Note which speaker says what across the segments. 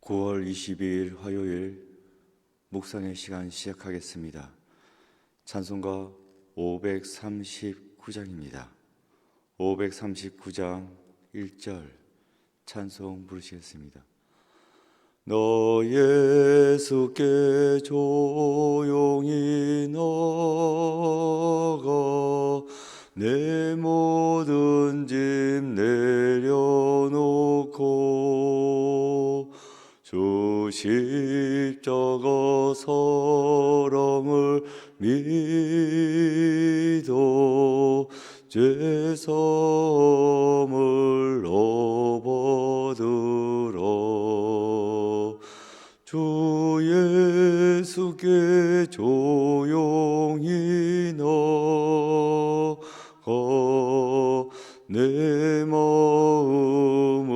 Speaker 1: 9월 22일 화요일 묵상의 시간 시작하겠습니다. 찬송가 539장입니다. 539장 1절 찬송 부르시겠습니다. 너 예수께 조용히 나가 내 모든 짐 내려놓고 주 십자가 사랑을 믿어 죄 사함을 얻으라. 주 예수께 조용히 나가 내 마음을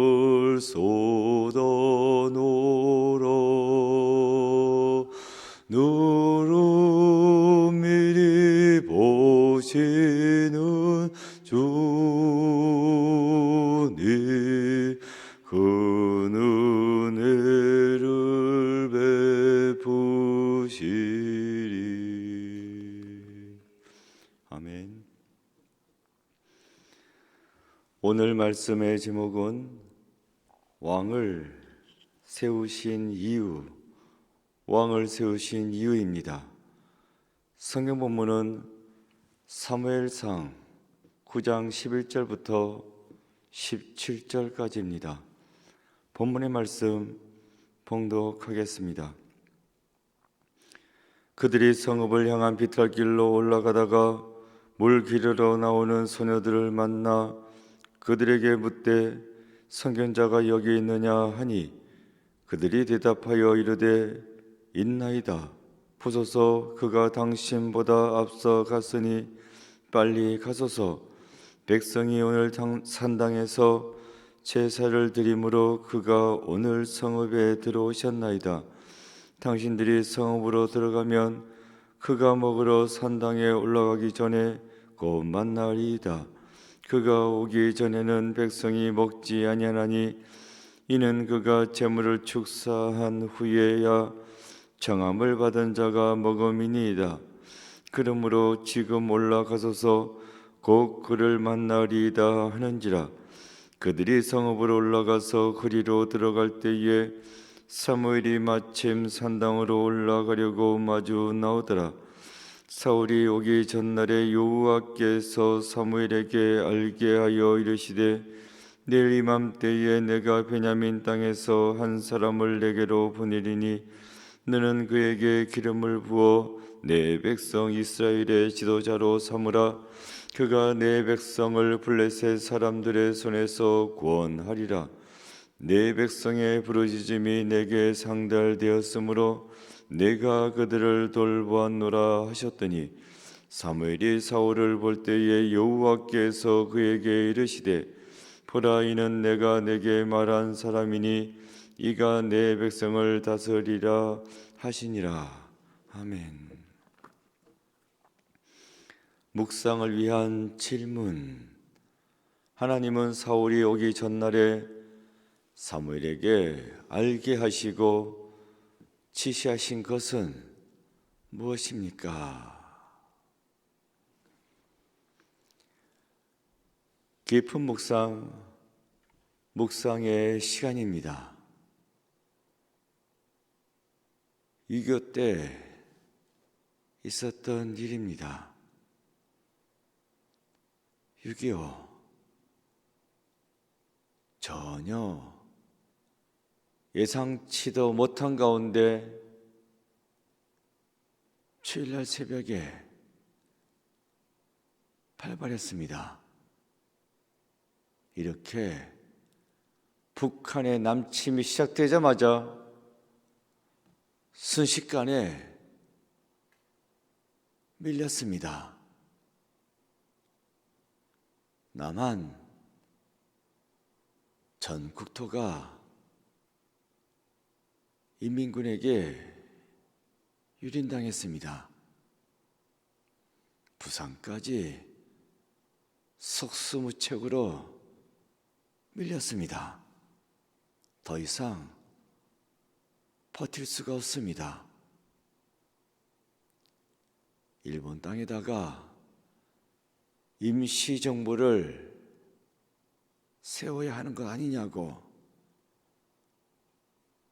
Speaker 1: 쏟아놓으라. 누름밀히 보시는 주님 그 은혜를 베푸시리. 아멘. 오늘 말씀의 제목은 왕을 세우신 이유입니다. 성경 본문은 사무엘상 9장 11절부터 17절까지입니다. 본문의 말씀 봉독하겠습니다. 그들이 성읍을 향한 비탈길로 올라가다가 물 기르러 나오는 소녀들을 만나 그들에게 묻되 선견자가 여기 있느냐 하니 그들이 대답하여 이르되 있나이다. 보소서 그가 당신보다 앞서 갔으니 빨리 가소서. 백성이 오늘 산당에서 제사를 드림으로 그가 오늘 성읍에 들어오셨나이다. 당신들이 성읍으로 들어가면 그가 먹으러 산당에 올라가기 전에 곧 만나리이다. 그가 오기 전에는 백성이 먹지 아니하나니 이는 그가 제물을 축사한 후에야 정함을 받은 자가 먹음이니이다. 그러므로 지금 올라가소서 곧 그를 만나리이다 하는지라. 그들이 성읍으로 올라가서 거리로 들어갈 때에 사무엘이 마침 산당으로 올라가려고 마주 나오더라. 사울이 오기 전날에 여호와께서 사무엘에게 알게 하여 이르시되 내일 이맘때에 내가 베냐민 땅에서 한 사람을 내게로 보내리니 너는 그에게 기름을 부어 내 백성 이스라엘의 지도자로 삼으라. 그가 내 백성을 블레셋 사람들의 손에서 구원하리라. 내 백성의 부르짖음이 내게 상달되었으므로 내가 그들을 돌보았노라 하셨더니 사무엘이 사울을 볼 때에 여호와께서 그에게 이르시되 보라 이는 내가 내게 말한 사람이니 이가 내 백성을 다스리라 하시니라. 아멘. 묵상을 위한 질문. 하나님은 사울이 오기 전날에 사무엘에게 알게 하시고 지시하신 것은 무엇입니까? 깊은 묵상의 시간입니다. 유교 때 있었던 일입니다. 6.25 전혀 예상치도 못한 가운데 주일날 새벽에 발발했습니다. 이렇게 북한의 남침이 시작되자마자 순식간에 밀렸습니다. 남한 전 국토가 인민군에게 유린당했습니다. 부산까지 속수무책으로 밀렸습니다. 더 이상 버틸 수가 없습니다. 일본 땅에다가 임시정부를 세워야 하는 것 아니냐고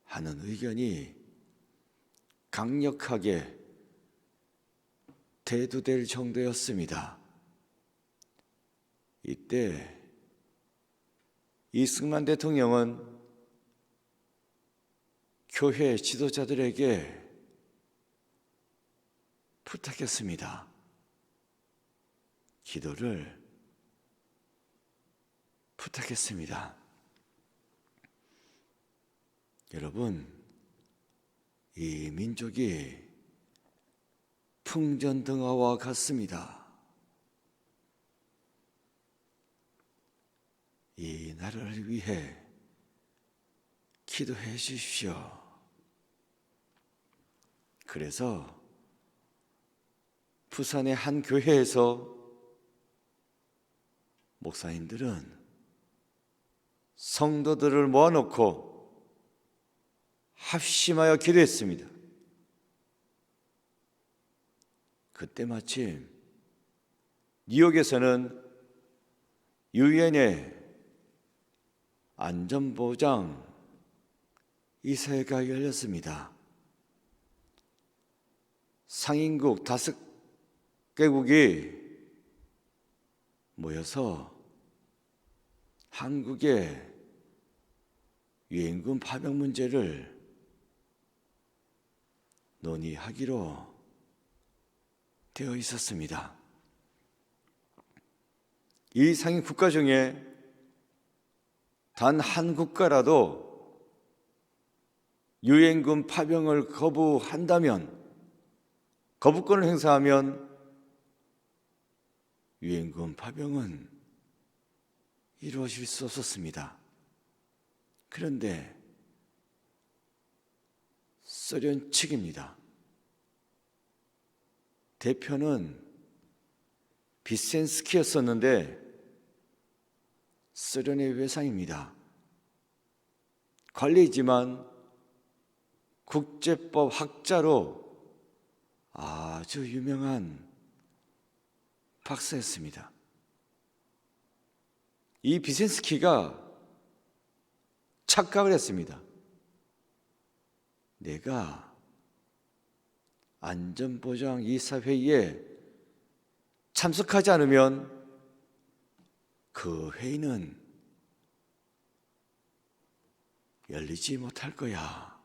Speaker 1: 하는 의견이 강력하게 대두될 정도였습니다. 이때 이승만 대통령은 교회 지도자들에게 부탁했습니다. 기도를 부탁했습니다. 여러분, 이 민족이 풍전등화와 같습니다. 이 나라를 위해 기도해 주십시오. 그래서 부산의 한 교회에서 목사님들은 성도들을 모아놓고 합심하여 기도했습니다. 그때 마침 뉴욕에서는 유엔의 안전보장 이사회가 열렸습니다. 상인국 5개국이 모여서 한국의 유엔군 파병 문제를 논의하기로 되어 있었습니다. 이 상인 국가 중에 단 한 국가라도 유엔군 파병을 거부한다면, 거부권을 행사하면 유엔군 파병은 이루어질 수 없었습니다. 그런데 소련 측입니다. 대표는 비센스키였었는데 소련의 외상입니다. 관리지만 국제법 학자로 아주 유명한 박사였습니다. 이 비센스키가 착각을 했습니다. 내가 안전보장 이사회의에 참석하지 않으면 그 회의는 열리지 못할 거야.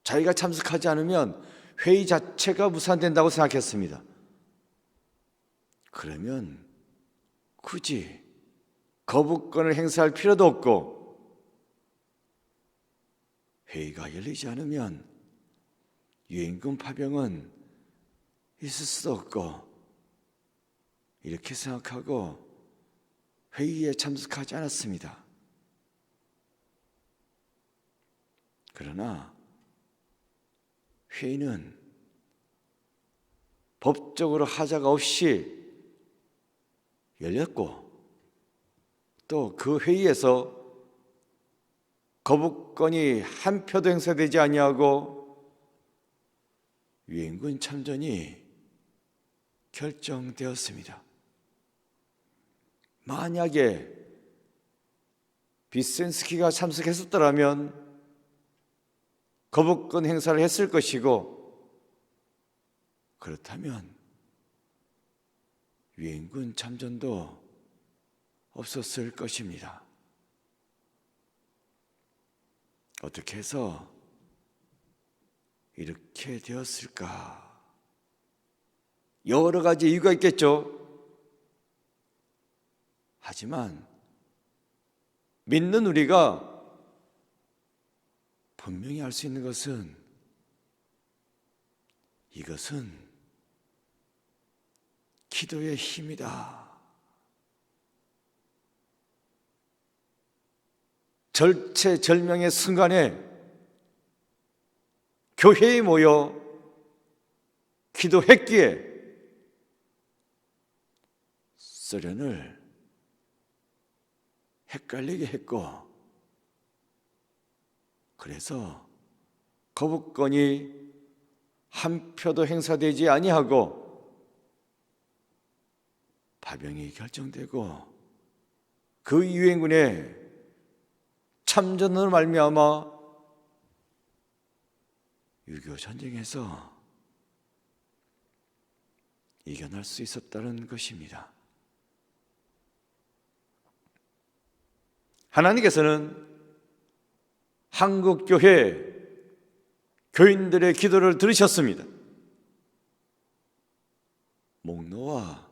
Speaker 1: 자기가 참석하지 않으면 회의 자체가 무산된다고 생각했습니다. 그러면 굳이 거부권을 행사할 필요도 없고, 회의가 열리지 않으면 유엔군 파병은 있을 수도 없고, 이렇게 생각하고 회의에 참석하지 않았습니다. 그러나 회의는 법적으로 하자가 없이 열렸고, 또 그 회의에서 거부권이 한 표도 행사되지 아니하고 유엔군 참전이 결정되었습니다. 만약에 비센스키가 참석했었더라면 거부권 행사를 했을 것이고, 그렇다면 유엔군 참전도 없었을 것입니다. 어떻게 해서 이렇게 되었을까? 여러 가지 이유가 있겠죠. 하지만 믿는 우리가 분명히 알 수 있는 것은, 이것은 기도의 힘이다. 절체절명의 순간에 교회에 모여 기도했기에 소련을 헷갈리게 했고, 그래서 거부권이 한 표도 행사되지 아니하고 파병이 결정되고 그 유엔군의 참전으로 말미암아 6.25 전쟁에서 이겨낼 수 있었다는 것입니다. 하나님께서는 한국교회 교인들의 기도를 들으셨습니다. 목 놓아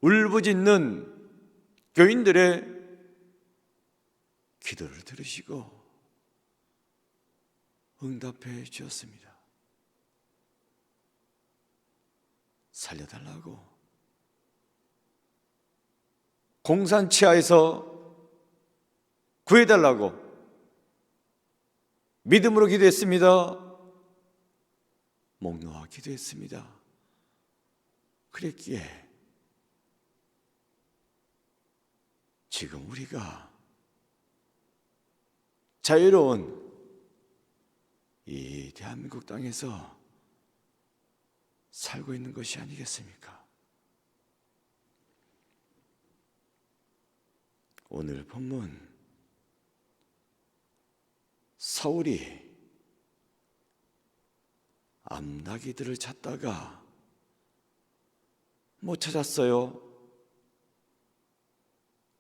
Speaker 1: 울부짖는 교인들의 기도를 들으시고 응답해 주셨습니다. 살려달라고, 공산 치하에서 구해달라고 믿음으로 기도했습니다. 목 놓아 기도했습니다. 그랬기에 지금 우리가 자유로운 이 대한민국 땅에서 살고 있는 것이 아니겠습니까? 오늘 본문, 사울이 암나기들을 찾다가 못 찾았어요.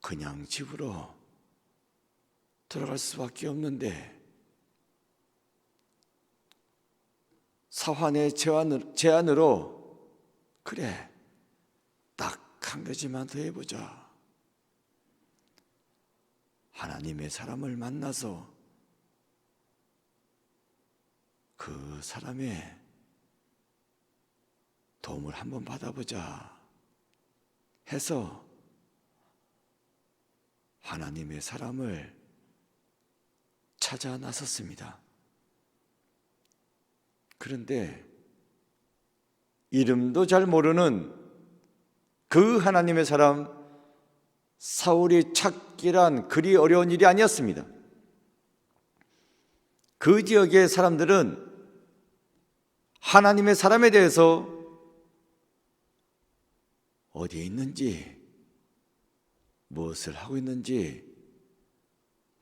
Speaker 1: 그냥 집으로 돌아갈 수밖에 없는데 사환의 제안으로 그래, 딱 한 가지만 더 해보자. 하나님의 사람을 만나서 그 사람의 도움을 한번 받아보자 해서 하나님의 사람을 찾아 나섰습니다. 그런데 이름도 잘 모르는 그 하나님의 사람 사울이 찾기란 그리 어려운 일이 아니었습니다. 그 지역의 사람들은 하나님의 사람에 대해서 어디에 있는지, 무엇을 하고 있는지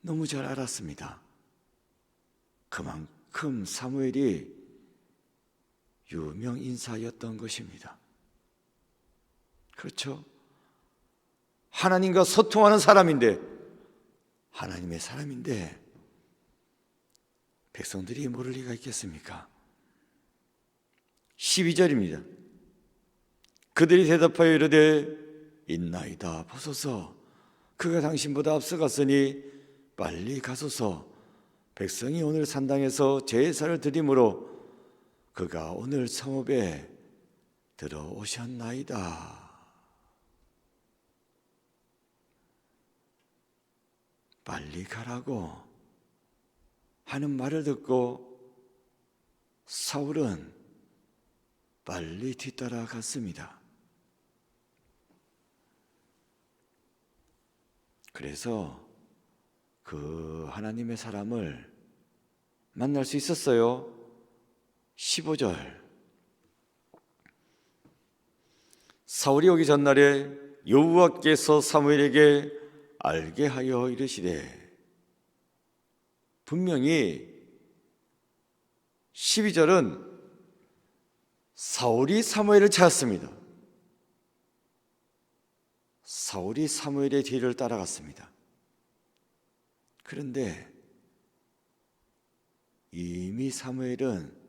Speaker 1: 너무 잘 알았습니다. 그만큼 사무엘이 유명 인사였던 것입니다. 그렇죠? 하나님과 소통하는 사람인데, 하나님의 사람인데 백성들이 모를 리가 있겠습니까? 12절입니다. 그들이 대답하여 이르되 있나이다, 보소서. 그가 당신보다 앞서갔으니 빨리 가소서. 백성이 오늘 산당에서 제사를 드리므로 그가 오늘 성읍에 들어오셨나이다. 빨리 가라고 하는 말을 듣고 사울은 빨리 뒤따라 갔습니다. 그래서 그 하나님의 사람을 만날 수 있었어요. 15절, 사울이 오기 전날에 여호와께서 사무엘에게 알게 하여 이르시되, 분명히 12절은 사울이 사무엘을 찾았습니다. 사울이 사무엘의 뒤를 따라갔습니다. 그런데 이미 사무엘은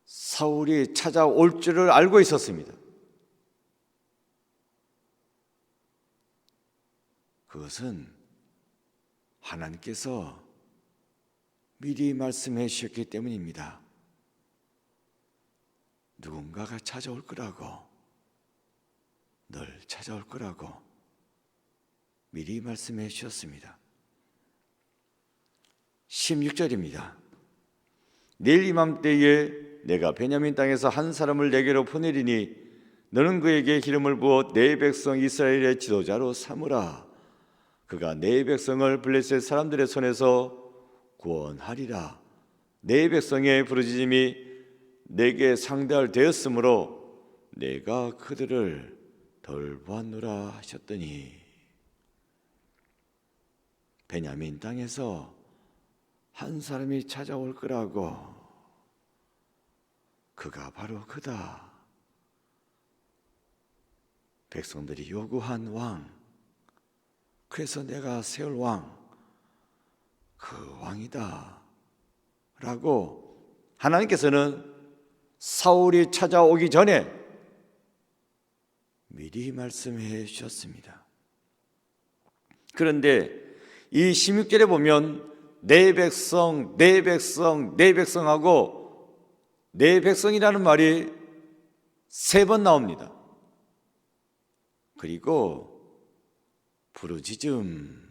Speaker 1: 사울이 찾아올 줄을 알고 있었습니다. 그것은 하나님께서 미리 말씀해 주셨기 때문입니다. 누군가가 찾아올 거라고, 널 찾아올 거라고 미리 말씀해 주셨습니다. 16절입니다. 내일 이맘때에 내가 베냐민 땅에서 한 사람을 내게로 보내리니 너는 그에게 기름을 부어 내 백성 이스라엘의 지도자로 삼으라. 그가 내 백성을 블레셋 사람들의 손에서 구원하리라. 내 백성의 부르짖음이 내게 상대할 되었으므로 내가 그들을 돌보았노라 하셨더니, 베냐민 땅에서 한 사람이 찾아올 거라고, 그가 바로 그다. 백성들이 요구한 왕, 그래서 내가 세울 왕, 그 왕이다 라고 하나님께서는 사울이 찾아오기 전에 미리 말씀해 주셨습니다. 그런데 이 16절에 보면 내 백성, 내 백성, 내 백성하고 내 백성이라는 말이 3번 나옵니다. 그리고 부르짖음이라는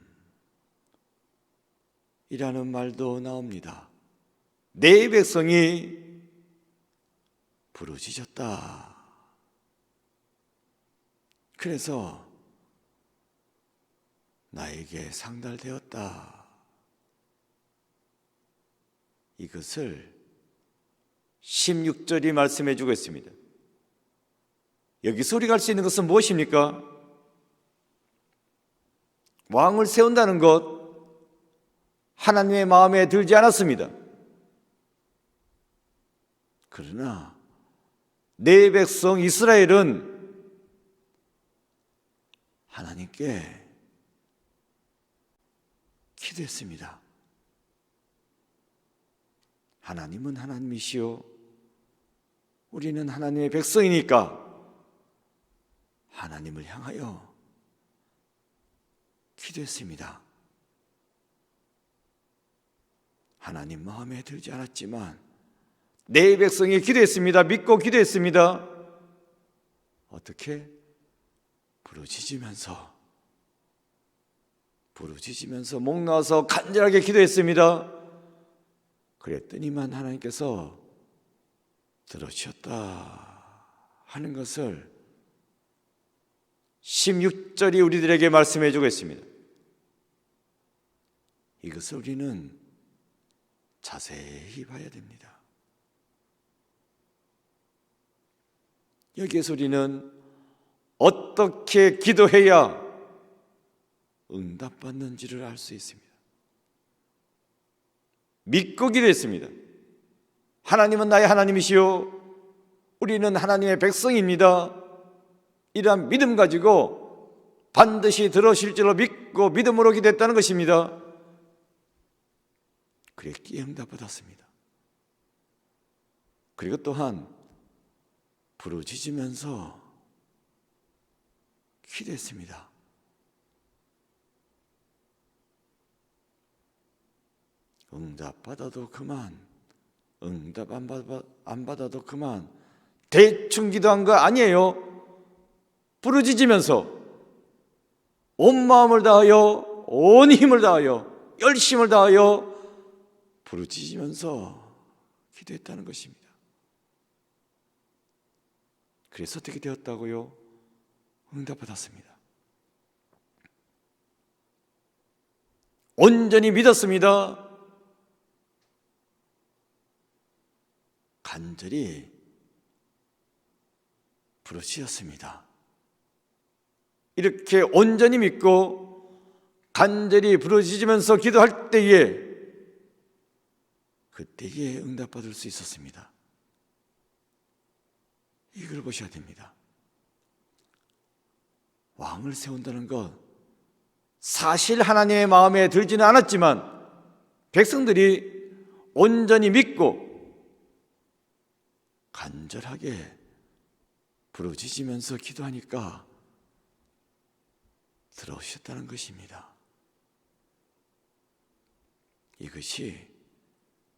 Speaker 1: 말도 나옵니다. 내 백성이 부르짖었다. 그래서 나에게 상달되었다. 이것을 16절이 말씀해 주고 있습니다. 여기서 우리가 할 수 있는 것은 무엇입니까? 왕을 세운다는 것, 하나님의 마음에 들지 않았습니다. 그러나 내 백성 이스라엘은 하나님께 기도했습니다. 하나님은 하나님이시오, 우리는 하나님의 백성이니까 하나님을 향하여 기도했습니다. 하나님 마음에 들지 않았지만 내 백성이 기도했습니다. 믿고 기도했습니다. 어떻게? 부르짖으면서 목 놓아서 간절하게 기도했습니다. 그랬더니만 하나님께서 들으셨다 하는 것을 16절이 우리들에게 말씀해 주고 있습니다. 이것을 우리는 자세히 봐야 됩니다. 여기에서 우리는 어떻게 기도해야 응답받는지를 알 수 있습니다. 믿고 기도했습니다. 하나님은 나의 하나님이시오, 우리는 하나님의 백성입니다. 이러한 믿음 가지고 반드시 들으실 줄로 믿고 믿음으로 기도했다는 것입니다. 그랬기에 응답받았습니다. 그리고 또한 부르짖으면서 기도했습니다. 응답받아도 그만, 응답 안 받아도 그만, 대충 기도한 거 아니에요. 부르짖으면서 온 마음을 다하여, 온 힘을 다하여, 열심을 다하여 부르짖으면서 기도했다는 것입니다. 그래서 어떻게 되었다고요? 응답받았습니다. 온전히 믿었습니다. 간절히 부르짖었습니다. 이렇게 온전히 믿고 간절히 부르짖으면서 기도할 때에, 그때에 응답받을 수 있었습니다. 이걸 보셔야 됩니다. 왕을 세운다는 것, 사실 하나님의 마음에 들지는 않았지만 백성들이 온전히 믿고 간절하게 부르짖으면서 기도하니까 들어오셨다는 것입니다. 이것이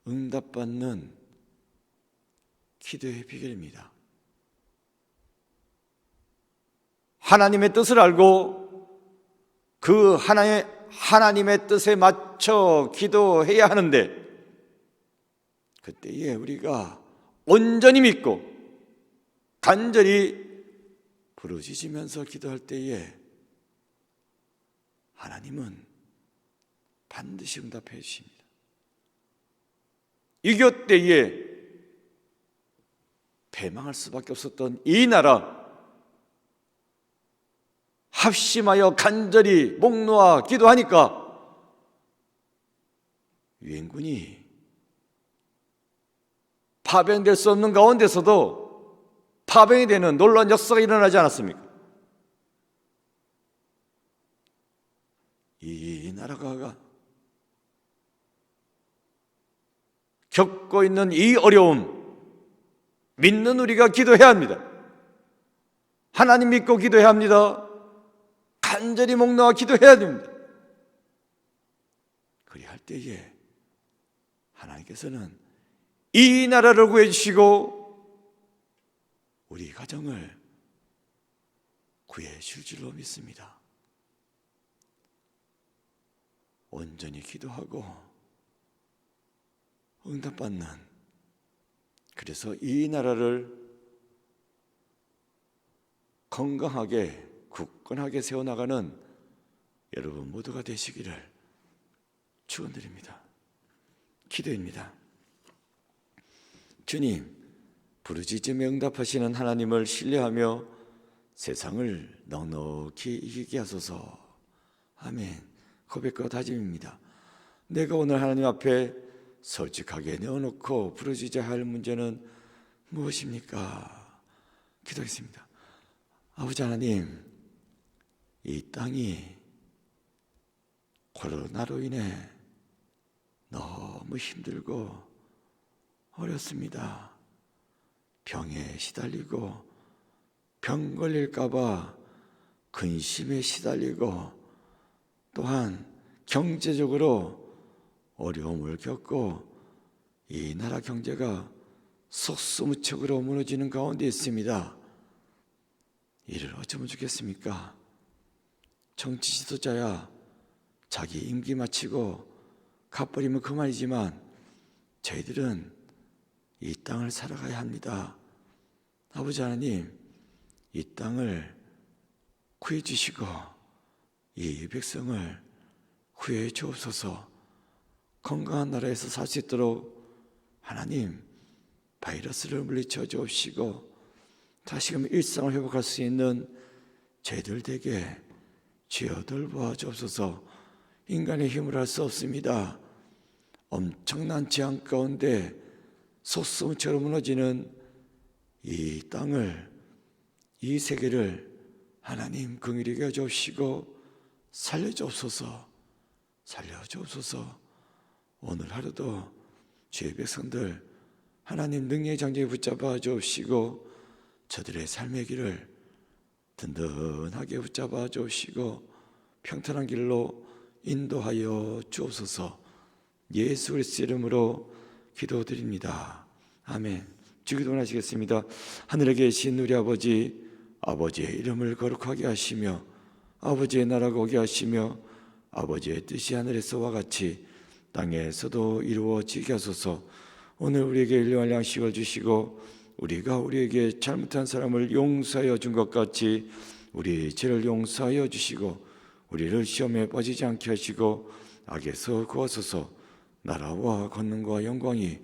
Speaker 1: 응답받는 기도의 비결입니다. 하나님의 뜻을 알고 그 하나님의 뜻에 맞춰 기도해야 하는데, 그때에 우리가 온전히 믿고 간절히 부르짖으면서 기도할 때에 하나님은 반드시 응답해 주십니다. 이교 때에 패망할 수밖에 없었던 이 나라, 합심하여 간절히 목 놓아 기도하니까 유엔군이 파병될 수 없는 가운데서도 파병이 되는 놀라운 역사가 일어나지 않았습니까? 이 나라가 겪고 있는 이 어려움, 믿는 우리가 기도해야 합니다. 하나님 믿고 기도해야 합니다. 간절히 목 놓아 기도해야 됩니다. 그리할 때에 하나님께서는 이 나라를 구해주시고 우리 가정을 구해줄 줄로 믿습니다. 온전히 기도하고 응답받는, 그래서 이 나라를 건강하게 굳건하게 세워나가는 여러분 모두가 되시기를 축원드립니다. 기도입니다. 주님, 부르짖음에 응답하시는 하나님을 신뢰하며 세상을 넉넉히 이기게 하소서. 아멘. 고백과 다짐입니다. 내가 오늘 하나님 앞에 솔직하게 내어놓고 부르짖어야 할 문제는 무엇입니까? 기도하겠습니다. 아버지 하나님, 이 땅이 코로나로 인해 너무 힘들고 어렵습니다. 병에 시달리고 병 걸릴까봐 근심에 시달리고 또한 경제적으로 어려움을 겪고 이 나라 경제가 속수무책으로 무너지는 가운데 있습니다. 이를 어쩌면 좋겠습니까? 정치 지도자야 자기 임기 마치고 가버리면 그만이지만 저희들은 이 땅을 살아가야 합니다. 아버지 하나님, 이 땅을 구해 주시고 이 백성을 구해 주옵소서. 건강한 나라에서 살 수 있도록 하나님 바이러스를 물리쳐 주옵시고 다시금 일상을 회복할 수 있는 저희들에게 주여 돌보아 주옵소서. 인간의 힘을 할 수 없습니다. 엄청난 재앙 가운데 속수무책으로 무너지는 이 땅을, 이 세계를 하나님 긍휼히 여겨 주옵시고 살려주옵소서. 살려주옵소서. 오늘 하루도 주의 백성들 하나님 능력의 장제에 붙잡아 주옵시고 저들의 삶의 길을 든든하게 붙잡아 주옵시고 평탄한 길로 인도하여 주옵소서. 예수 그리스도의 이름으로 기도드립니다. 아멘. 주기도 원하시겠습니다. 하늘에 계신 우리 아버지, 아버지의 이름을 거룩하게 하시며 아버지의 나라가 오게 하시며 아버지의 뜻이 하늘에서와 같이 땅에서도 이루어지게 하소서. 오늘 우리에게 일용할 양식을 주시고 우리가 우리에게 잘못한 사람을 용서하여 준 것 같이 우리 죄를 용서하여 주시고 우리를 시험에 빠지지 않게 하시고 악에서 구하소서. 나라와 권능과 영광이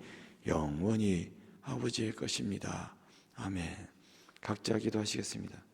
Speaker 1: 영원히 아버지의 것입니다. 아멘. 각자 기도하시겠습니다.